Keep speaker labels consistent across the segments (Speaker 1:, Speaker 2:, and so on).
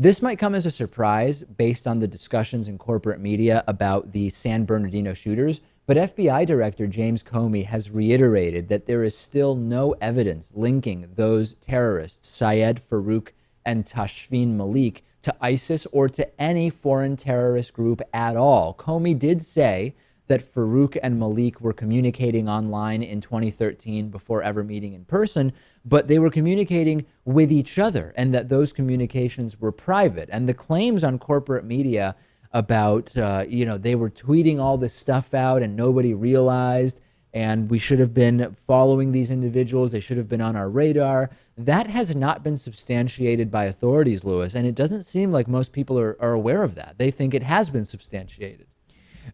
Speaker 1: This might come as a surprise based on the discussions in corporate media about the San Bernardino shooters, but FBI Director James Comey has reiterated that there is still no evidence linking those terrorists, Syed Farook and Tashfeen Malik, to ISIS or to any foreign terrorist group at all. Comey did say that Farook and Malik were communicating online in 2013 before ever meeting in person, but they were communicating with each other and that those communications were private. And the claims on corporate media about, they were tweeting all this stuff out and nobody realized, and we should have been following these individuals, they should have been on our radar. That has not been substantiated by authorities, Lewis, and it doesn't seem like most people are aware of that. They think it has been substantiated.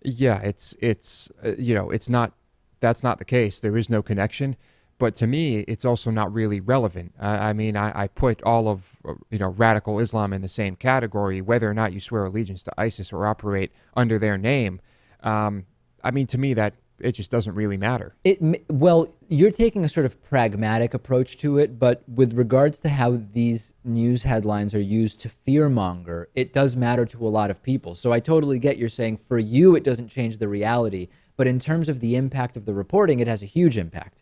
Speaker 2: Yeah, it's not, that's not the case. There is no connection. But to me, it's also not really relevant. I put all of, radical Islam in the same category, whether or not you swear allegiance to ISIS or operate under their name. To me, that it just doesn't really matter.
Speaker 1: Well, you're taking a sort of pragmatic approach to it, but with regards to how these news headlines are used to fearmonger, it does matter to a lot of people. So I totally get you're saying for you, it doesn't change the reality, but in terms of the impact of the reporting, it has a huge impact.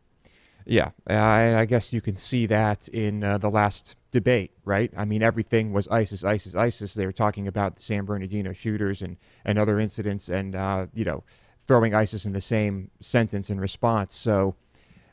Speaker 2: Yeah, I guess you can see that in the last debate, right? I mean, everything was ISIS, ISIS, ISIS. They were talking about the San Bernardino shooters and other incidents and, throwing ISIS in the same sentence in response. So,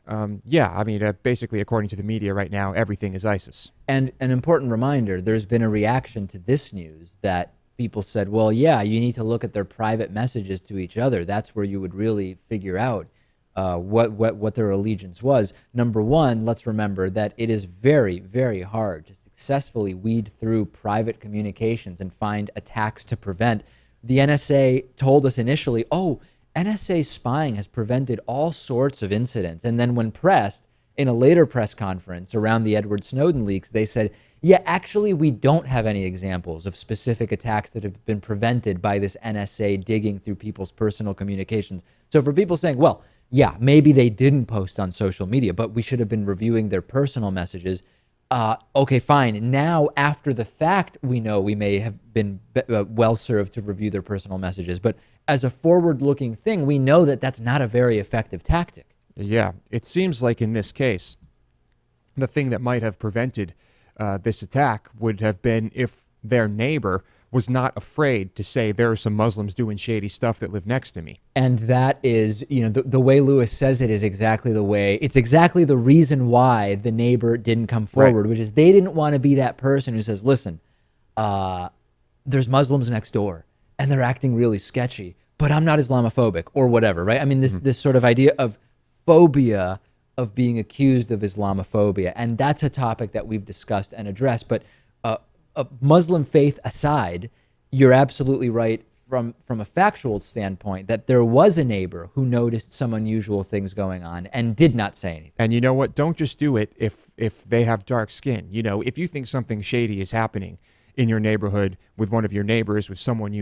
Speaker 2: basically, according to the media right now, everything is ISIS.
Speaker 1: And an important reminder, there's been a reaction to this news that people said, well, yeah, you need to look at their private messages to each other. That's where you would really figure out what their allegiance was. Number one, let's remember that it is very, very hard to successfully weed through private communications and find attacks to prevent. The NSA told us initially, NSA spying has prevented all sorts of incidents. And then when pressed in a later press conference around the Edward Snowden leaks, they said, yeah, actually, we don't have any examples of specific attacks that have been prevented by this NSA digging through people's personal communications. So for people saying, well, yeah, maybe they didn't post on social media, but we should have been reviewing their personal messages. Okay, fine. Now, after the fact, we know we may have been well served to review their personal messages. But as a forward-looking thing, we know that that's not a very effective tactic.
Speaker 2: Yeah, it seems like in this case, the thing that might have prevented this attack would have been if their neighbor was not afraid to say there are some Muslims doing shady stuff that live next to me.
Speaker 1: And that is, the way Lewis says it is exactly the way, it's exactly the reason why the neighbor didn't come forward, which is they didn't want to be that person who says, listen, there's Muslims next door and they're acting really sketchy, but I'm not Islamophobic or whatever, right? I mean, this sort of idea of phobia of being accused of Islamophobia. And that's a topic that we've discussed and addressed, but Muslim faith aside, you're absolutely right from a factual standpoint that there was a neighbor who noticed some unusual things going on and did not say anything.
Speaker 2: And you know what? Don't just do it if they have dark skin. If you think something shady is happening in your neighborhood with one of your neighbors, with someone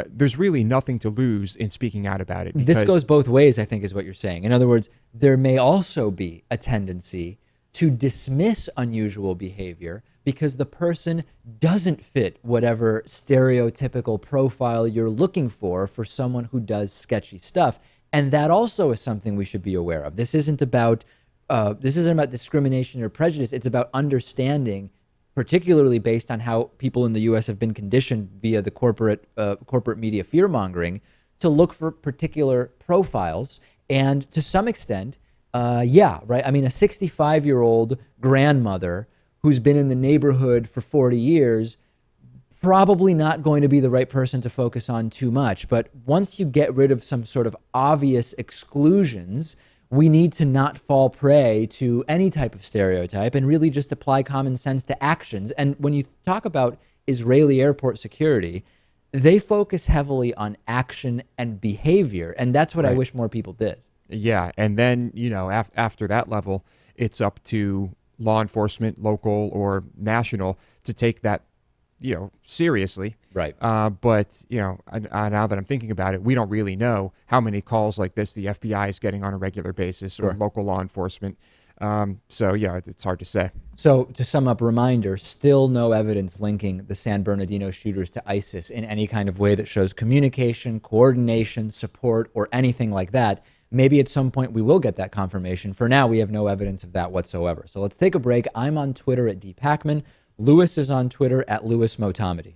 Speaker 2: there's really nothing to lose in speaking out about it.
Speaker 1: This goes both ways, I think, is what you're saying. In other words, there may also be a tendency to dismiss unusual behavior because the person doesn't fit whatever stereotypical profile you're looking for someone who does sketchy stuff. And that also is something we should be aware of. This isn't about discrimination or prejudice. It's about understanding, particularly based on how people in the U.S. have been conditioned via the corporate media fear-mongering, to look for particular profiles. And to some extent, a 65-year-old grandmother who's been in the neighborhood for 40 years, probably not going to be the right person to focus on too much. But once you get rid of some sort of obvious exclusions, we need to not fall prey to any type of stereotype and really just apply common sense to actions. And when you talk about Israeli airport security, they focus heavily on action and behavior. And that's what I wish more people did.
Speaker 2: Yeah. And then, after that level, it's up to law enforcement, local or national, to take that, seriously.
Speaker 1: Right.
Speaker 2: But now that I'm thinking about it, we don't really know how many calls like this the FBI is getting on a regular basis, or local law enforcement. So yeah, it's hard to say.
Speaker 1: So to sum up, reminder, still no evidence linking the San Bernardino shooters to ISIS in any kind of way that shows communication, coordination, support, or anything like that. Maybe at some point we will get that confirmation. For now, we have no evidence of that whatsoever. So let's take a break. I'm on Twitter at @dpakman. Lewis is on Twitter at @LewisMotamedy.